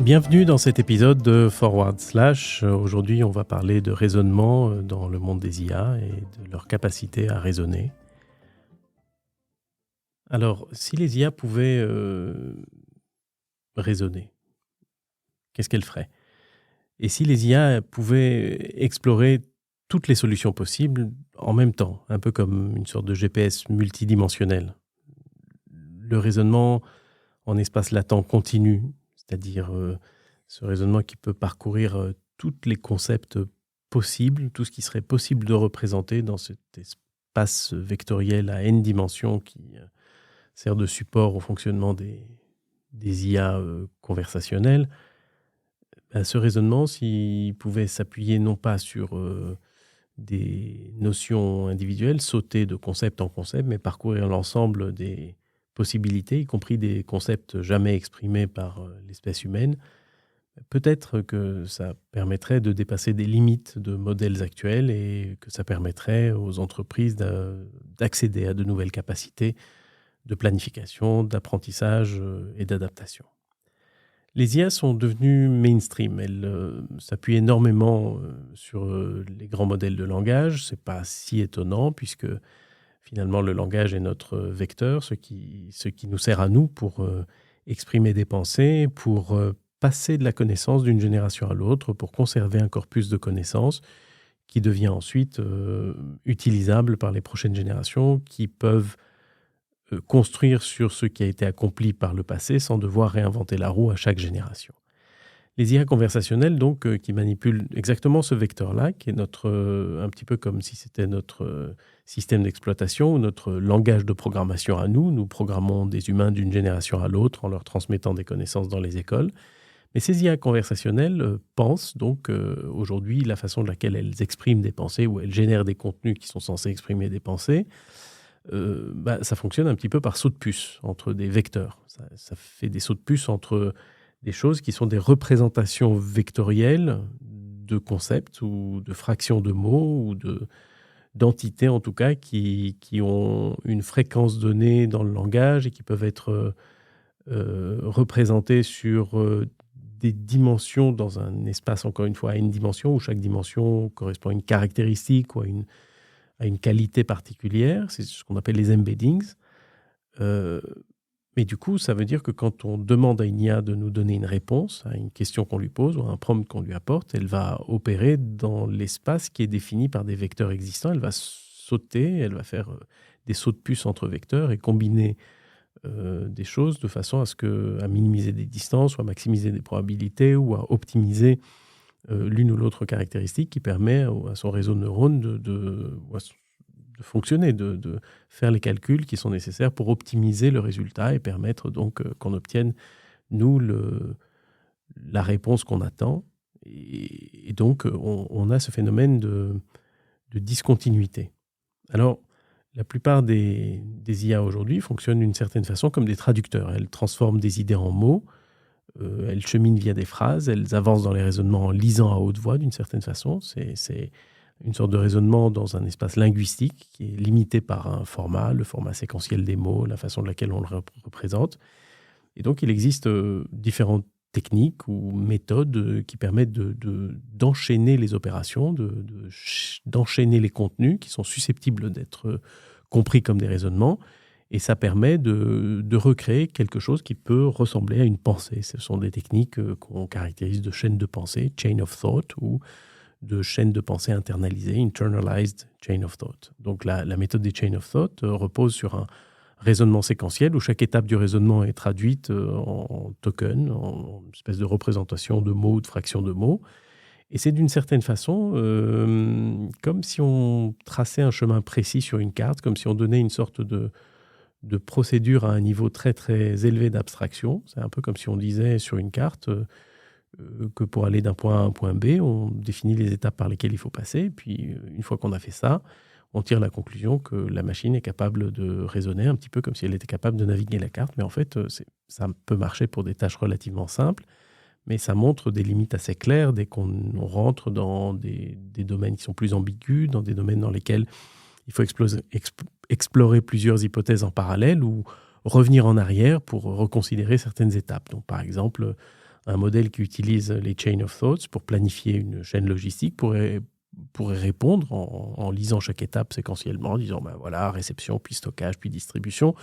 Bienvenue dans cet épisode de Forward Slash. Aujourd'hui, on va parler de raisonnement dans le monde des IA et de leur capacité à raisonner. Alors, si les IA pouvaient raisonner, qu'est-ce qu'elles feraient ? Et si les IA pouvaient explorer toutes les solutions possibles en même temps, un peu comme une sorte de GPS multidimensionnel. Le raisonnement en espace latent continu, c'est-à-dire ce raisonnement qui peut parcourir tous les concepts possibles, tout ce qui serait possible de représenter dans cet espace vectoriel à n dimensions qui sert de support au fonctionnement des IA conversationnelles. Ce raisonnement, s'il pouvait s'appuyer non pas sur des notions individuelles, sauter de concept en concept, mais parcourir l'ensemble des possibilités, y compris des concepts jamais exprimés par l'espèce humaine, peut-être que ça permettrait de dépasser des limites de modèles actuels et que ça permettrait aux entreprises d'accéder à de nouvelles capacités de planification, d'apprentissage et d'adaptation. Les IA sont devenues mainstream. Elles s'appuient énormément sur les grands modèles de langage. Ce n'est pas si étonnant puisque finalement le langage est notre vecteur, ce qui nous sert à nous pour exprimer des pensées, pour passer de la connaissance d'une génération à l'autre, pour conserver un corpus de connaissances qui devient ensuite utilisable par les prochaines générations qui peuvent construire sur ce qui a été accompli par le passé sans devoir réinventer la roue à chaque génération. Les IA conversationnelles, donc, qui manipulent exactement ce vecteur-là, qui est un petit peu comme si c'était notre système d'exploitation ou notre langage de programmation à nous. Nous programmons des humains d'une génération à l'autre en leur transmettant des connaissances dans les écoles. Mais ces IA conversationnelles pensent donc aujourd'hui la façon de laquelle elles expriment des pensées ou elles génèrent des contenus qui sont censés exprimer des pensées. Ça fonctionne un petit peu par saut de puce entre des vecteurs. Ça fait des sauts de puce entre des choses qui sont des représentations vectorielles de concepts ou de fractions de mots ou d'entités en tout cas qui ont une fréquence donnée dans le langage et qui peuvent être représentées sur des dimensions dans un espace, encore une fois, à une dimension où chaque dimension correspond à une caractéristique ou à une qualité particulière. C'est ce qu'on appelle les embeddings. Mais du coup, ça veut dire que quand on demande à une IA de nous donner une réponse à une question qu'on lui pose ou à un prompt qu'on lui apporte, elle va opérer dans l'espace qui est défini par des vecteurs existants. Elle va sauter, elle va faire des sauts de puce entre vecteurs et combiner des choses de façon à minimiser des distances ou à maximiser des probabilités ou à optimiser l'une ou l'autre caractéristique qui permet à son réseau de neurones de fonctionner, de faire les calculs qui sont nécessaires pour optimiser le résultat et permettre donc qu'on obtienne, nous, la réponse qu'on attend. Et donc, on a ce phénomène de discontinuité. Alors, la plupart des IA aujourd'hui fonctionnent d'une certaine façon comme des traducteurs. Elles transforment des idées en mots, elles cheminent via des phrases, elles avancent dans les raisonnements en lisant à haute voix d'une certaine façon. C'est une sorte de raisonnement dans un espace linguistique qui est limité par un format, le format séquentiel des mots, la façon de laquelle on le représente. Et donc, il existe différentes techniques ou méthodes qui permettent d'enchaîner les opérations, d'enchaîner les contenus qui sont susceptibles d'être compris comme des raisonnements. Et ça permet de recréer quelque chose qui peut ressembler à une pensée. Ce sont des techniques qu'on caractérise de chaînes de pensée, chain of thought, ou de chaînes de pensée internalisées, internalized chain of thought. Donc la méthode des chain of thought repose sur un raisonnement séquentiel où chaque étape du raisonnement est traduite en token, en espèce de représentation de mots ou de fractions de mots. Et c'est d'une certaine façon comme si on traçait un chemin précis sur une carte, comme si on donnait une sorte de procédure à un niveau très très élevé d'abstraction. C'est un peu comme si on disait sur une carte que pour aller d'un point A à un point B, on définit les étapes par lesquelles il faut passer. Puis une fois qu'on a fait ça, on tire la conclusion que la machine est capable de raisonner un petit peu comme si elle était capable de naviguer la carte. Mais en fait, ça peut marcher pour des tâches relativement simples, mais ça montre des limites assez claires dès qu'on rentre dans des domaines qui sont plus ambigus, dans des domaines dans lesquels il faut explorer plusieurs hypothèses en parallèle ou revenir en arrière pour reconsidérer certaines étapes. Donc, par exemple, un modèle qui utilise les chain of thoughts pour planifier une chaîne logistique pourrait répondre en lisant chaque étape séquentiellement, en disant voilà, réception, puis stockage, puis distribution.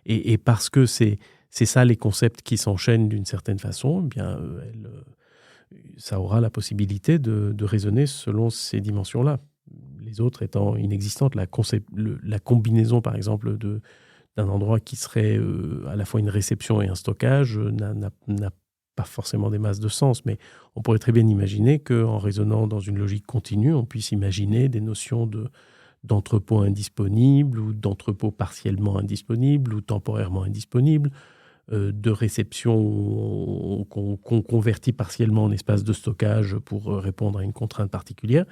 Et parce que c'est ça les concepts qui s'enchaînent d'une certaine façon, eh bien, ça aura la possibilité de raisonner selon ces dimensions-là. Les autres étant inexistantes. La combinaison, par exemple, d'un endroit qui serait à la fois une réception et un stockage n'a pas forcément des masses de sens, mais on pourrait très bien imaginer qu'en raisonnant dans une logique continue, on puisse imaginer des notions d'entrepôt indisponible ou d'entrepôt partiellement indisponible ou temporairement indisponible, de réception qu'on convertit partiellement en espace de stockage pour répondre à une contrainte particulière.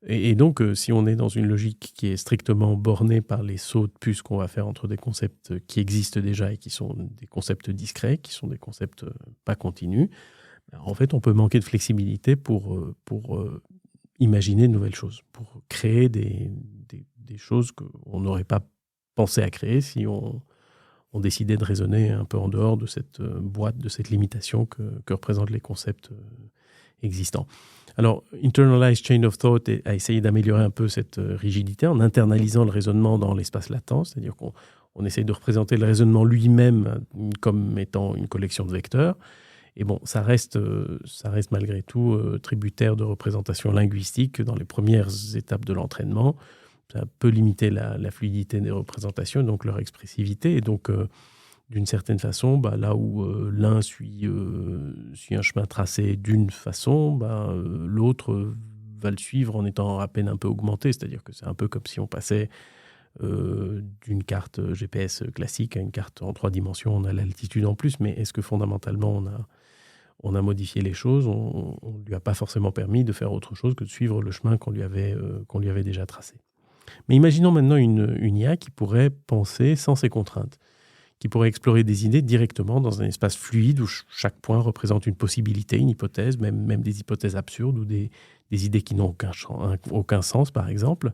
Et donc, si on est dans une logique qui est strictement bornée par les sauts de puce qu'on va faire entre des concepts qui existent déjà et qui sont des concepts discrets, qui sont des concepts pas continus, en fait, on peut manquer de flexibilité pour imaginer de nouvelles choses, pour créer des choses qu'on n'aurait pas pensé à créer si on décidait de raisonner un peu en dehors de cette boîte, de cette limitation que représentent les concepts existants. Alors, Internalized Chain of Thought a essayé d'améliorer un peu cette rigidité en internalisant le raisonnement dans l'espace latent, c'est-à-dire qu'on essaye de représenter le raisonnement lui-même comme étant une collection de vecteurs. Et bon, ça reste malgré tout tributaire de représentations linguistiques dans les premières étapes de l'entraînement. Ça peut limiter la fluidité des représentations, donc leur expressivité. Et donc, d'une certaine façon, là où l'un suit un chemin tracé d'une façon, l'autre va le suivre en étant à peine un peu augmenté. C'est-à-dire que c'est un peu comme si on passait d'une carte GPS classique à une carte en 3 dimensions. On a l'altitude en plus, mais est-ce que fondamentalement on a modifié les choses? On ne lui a pas forcément permis de faire autre chose que de suivre le chemin qu'on lui avait déjà tracé. Mais imaginons maintenant une IA qui pourrait penser sans ces contraintes, qui pourrait explorer des idées directement dans un espace fluide où chaque point représente une possibilité, une hypothèse, même des hypothèses absurdes ou des idées qui n'ont aucun sens, par exemple.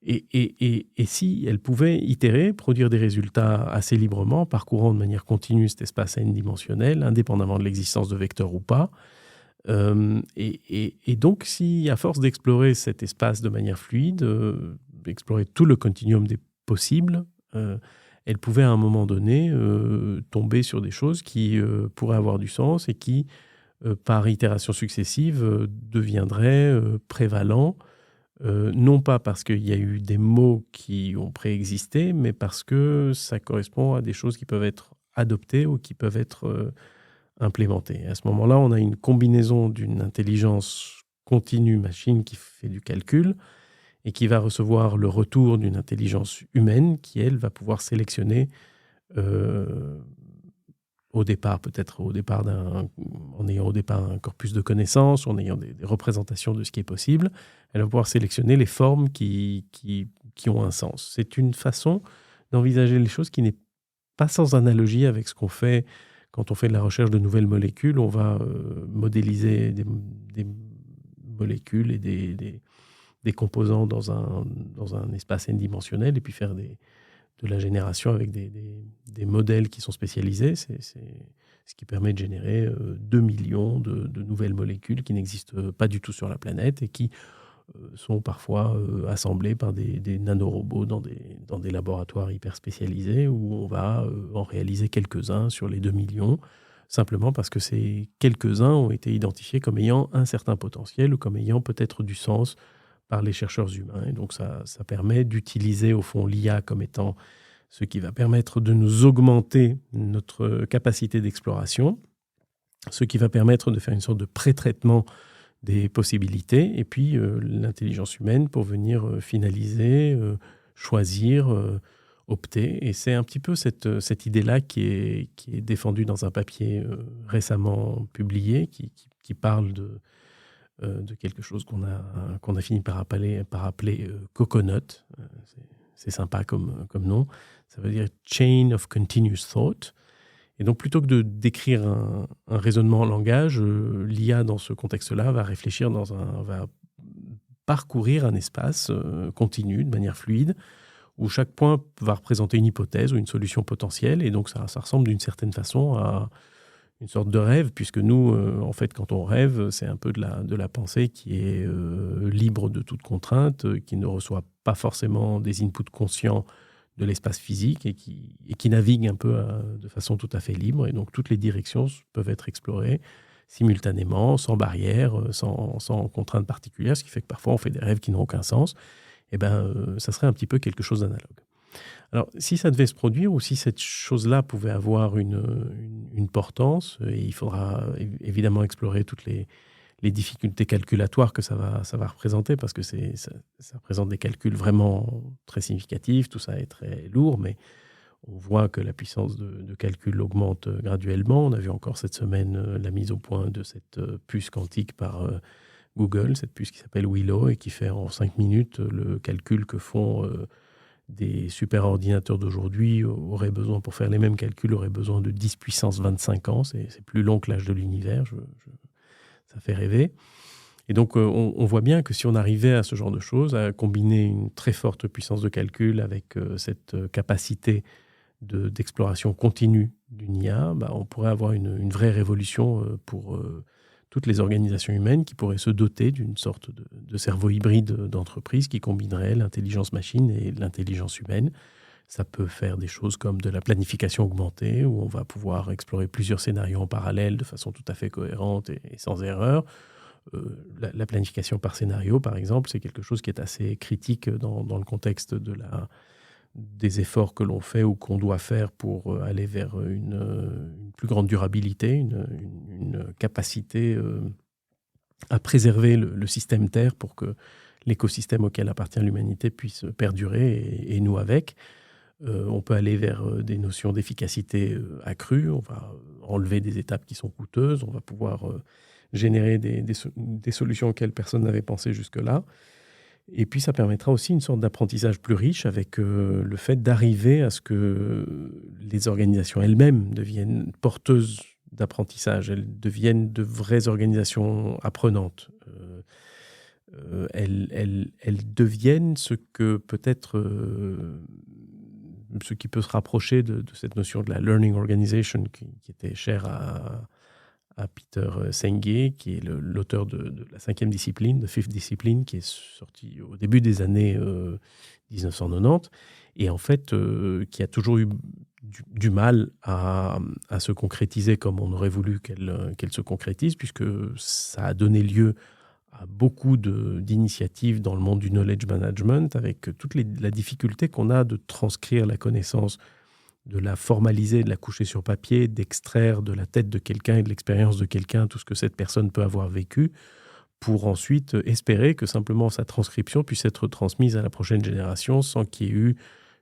Et si elle pouvait itérer, produire des résultats assez librement, parcourant de manière continue cet espace n-dimensionnel, indépendamment de l'existence de vecteurs ou pas. Et donc, si à force d'explorer cet espace de manière fluide, explorer tout le continuum des possibles, elle pouvait à un moment donné tomber sur des choses qui pourraient avoir du sens et qui, par itération successive, deviendraient prévalents, non pas parce qu'il y a eu des mots qui ont préexisté, mais parce que ça correspond à des choses qui peuvent être adoptées ou qui peuvent être implémentées. À ce moment-là, on a une combinaison d'une intelligence continue machine qui fait du calcul et qui va recevoir le retour d'une intelligence humaine qui, elle, va pouvoir sélectionner en ayant au départ un corpus de connaissances, en ayant des représentations de ce qui est possible, elle va pouvoir sélectionner les formes qui ont un sens. C'est une façon d'envisager les choses qui n'est pas sans analogie avec ce qu'on fait quand on fait de la recherche de nouvelles molécules. On va modéliser des molécules et des composants dans un espace n-dimensionnel et puis faire de la génération avec des modèles qui sont spécialisés. C'est ce qui permet de générer 2 millions de nouvelles molécules qui n'existent pas du tout sur la planète et qui sont parfois assemblées par des nanorobots dans des laboratoires hyper spécialisés où on va en réaliser quelques-uns sur les 2 millions, simplement parce que ces quelques-uns ont été identifiés comme ayant un certain potentiel ou comme ayant peut-être du sens par les chercheurs humains. Et donc ça permet d'utiliser au fond l'IA comme étant ce qui va permettre de nous augmenter notre capacité d'exploration, ce qui va permettre de faire une sorte de pré-traitement des possibilités, et puis l'intelligence humaine pour venir finaliser, choisir, opter. Et c'est un petit peu cette idée-là qui est défendue dans un papier récemment publié, qui parle de quelque chose qu'on a fini par appeler Coconut. C'est sympa comme nom. Ça veut dire Chain of Continuous Thought. Et donc, plutôt que de décrire un raisonnement en langage, l'IA, dans ce contexte-là, va réfléchir va parcourir un espace continu, de manière fluide, où chaque point va représenter une hypothèse ou une solution potentielle. Et donc, ça ressemble d'une certaine façon à une sorte de rêve, puisque nous, en fait, quand on rêve, c'est un peu de la pensée qui est libre de toute contrainte, qui ne reçoit pas forcément des inputs conscients de l'espace physique et qui navigue un peu de façon tout à fait libre. Et donc, toutes les directions peuvent être explorées simultanément, sans barrière, sans contrainte particulière, ce qui fait que parfois, on fait des rêves qui n'ont aucun sens. Et ça serait un petit peu quelque chose d'analogue. Alors, si ça devait se produire ou si cette chose-là pouvait avoir une portance, et il faudra évidemment explorer toutes les difficultés calculatoires que ça va représenter, parce que ça représente des calculs vraiment très significatifs, tout ça est très lourd, mais on voit que la puissance de calcul augmente graduellement. On a vu encore cette semaine la mise au point de cette puce quantique par Google, cette puce qui s'appelle Willow et qui fait en 5 minutes le calcul que font des superordinateurs d'aujourd'hui auraient besoin, pour faire les mêmes calculs, auraient besoin de 10 puissance 25 ans. C'est plus long que l'âge de l'univers, ça fait rêver. Et donc, on voit bien que si on arrivait à ce genre de choses, à combiner une très forte puissance de calcul avec cette capacité d'exploration continue d'une IA, on pourrait avoir une vraie révolution pour toutes les organisations humaines qui pourraient se doter d'une sorte de cerveau hybride d'entreprise qui combinerait l'intelligence machine et l'intelligence humaine. Ça peut faire des choses comme de la planification augmentée, où on va pouvoir explorer plusieurs scénarios en parallèle de façon tout à fait cohérente et sans erreur. La planification par scénario, par exemple, c'est quelque chose qui est assez critique dans le contexte des efforts que l'on fait ou qu'on doit faire pour aller vers une plus grande durabilité, une capacité à préserver le système Terre pour que l'écosystème auquel appartient l'humanité puisse perdurer et nous avec. On peut aller vers des notions d'efficacité accrue, on va enlever des étapes qui sont coûteuses, on va pouvoir générer des solutions auxquelles personne n'avait pensé jusque-là. Et puis, ça permettra aussi une sorte d'apprentissage plus riche avec le fait d'arriver à ce que les organisations elles-mêmes deviennent porteuses d'apprentissage. Elles deviennent de vraies organisations apprenantes. Elles deviennent ce que peut-être... ce qui peut se rapprocher de cette notion de la learning organization qui était chère à Peter Senge, qui est l'auteur de la 5e discipline, de Fifth Discipline, qui est sorti au début des années 1990, et en fait, qui a toujours eu du mal à se concrétiser comme on aurait voulu qu'elle se concrétise, puisque ça a donné lieu à beaucoup d'initiatives dans le monde du knowledge management, avec toute la difficulté qu'on a de transcrire la connaissance, de la formaliser, de la coucher sur papier, d'extraire de la tête de quelqu'un et de l'expérience de quelqu'un tout ce que cette personne peut avoir vécu, pour ensuite espérer que simplement sa transcription puisse être transmise à la prochaine génération sans qu'il y ait eu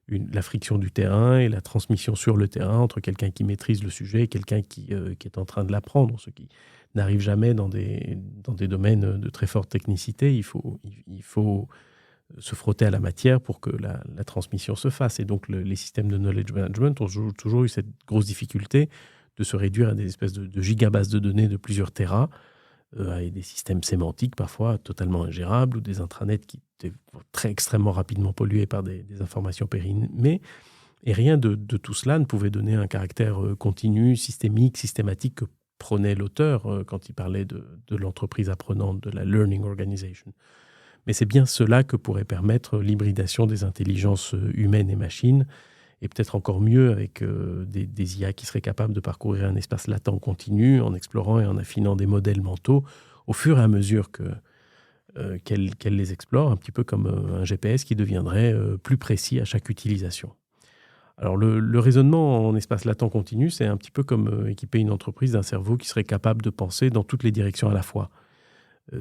la friction du terrain et la transmission sur le terrain entre quelqu'un qui maîtrise le sujet et quelqu'un qui est en train de l'apprendre, ce qui n'arrive jamais dans des domaines de très forte technicité. Il faut se frotter à la matière pour que la transmission se fasse. Et donc, les systèmes de knowledge management ont toujours eu cette grosse difficulté de se réduire à des espèces de gigabases de données de plusieurs téras, avec des systèmes sémantiques parfois totalement ingérables, ou des intranets qui étaient extrêmement rapidement pollués par des informations périmées. Et rien de tout cela ne pouvait donner un caractère continu, systémique, systématique que prônait l'auteur quand il parlait de l'entreprise apprenante, de la learning organization. Mais c'est bien cela que pourrait permettre l'hybridation des intelligences humaines et machines, et peut-être encore mieux avec des IA qui seraient capables de parcourir un espace latent continu en explorant et en affinant des modèles mentaux au fur et à mesure qu'elles les explorent, un petit peu comme un GPS qui deviendrait plus précis à chaque utilisation. Alors le raisonnement en espace latent continu, c'est un petit peu comme équiper une entreprise d'un cerveau qui serait capable de penser dans toutes les directions à la fois.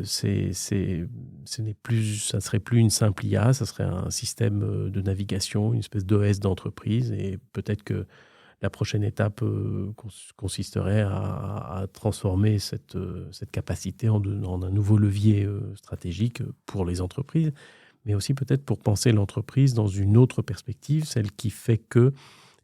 Ça ne serait plus une simple IA, ça serait un système de navigation, une espèce d'OS d'entreprise, et peut-être que la prochaine étape consisterait à transformer cette capacité en un nouveau levier stratégique pour les entreprises, mais aussi peut-être pour penser l'entreprise dans une autre perspective, celle qui fait qu'elle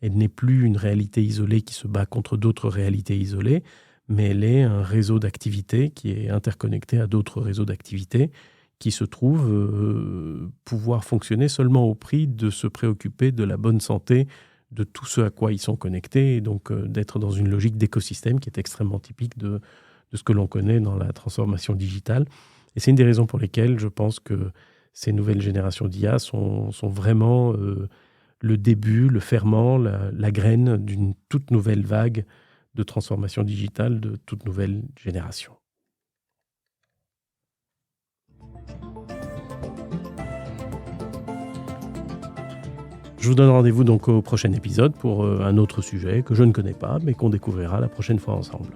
n'est plus une réalité isolée qui se bat contre d'autres réalités isolées, mais elle est un réseau d'activités qui est interconnecté à d'autres réseaux d'activités qui se trouvent pouvoir fonctionner seulement au prix de se préoccuper de la bonne santé de tout ce à quoi ils sont connectés, et donc d'être dans une logique d'écosystème qui est extrêmement typique de ce que l'on connaît dans la transformation digitale. Et c'est une des raisons pour lesquelles je pense que ces nouvelles générations d'IA sont vraiment le début, le ferment, la graine d'une toute nouvelle vague de transformation digitale, de toute nouvelle génération. Je vous donne rendez-vous donc au prochain épisode pour un autre sujet que je ne connais pas, mais qu'on découvrira la prochaine fois ensemble.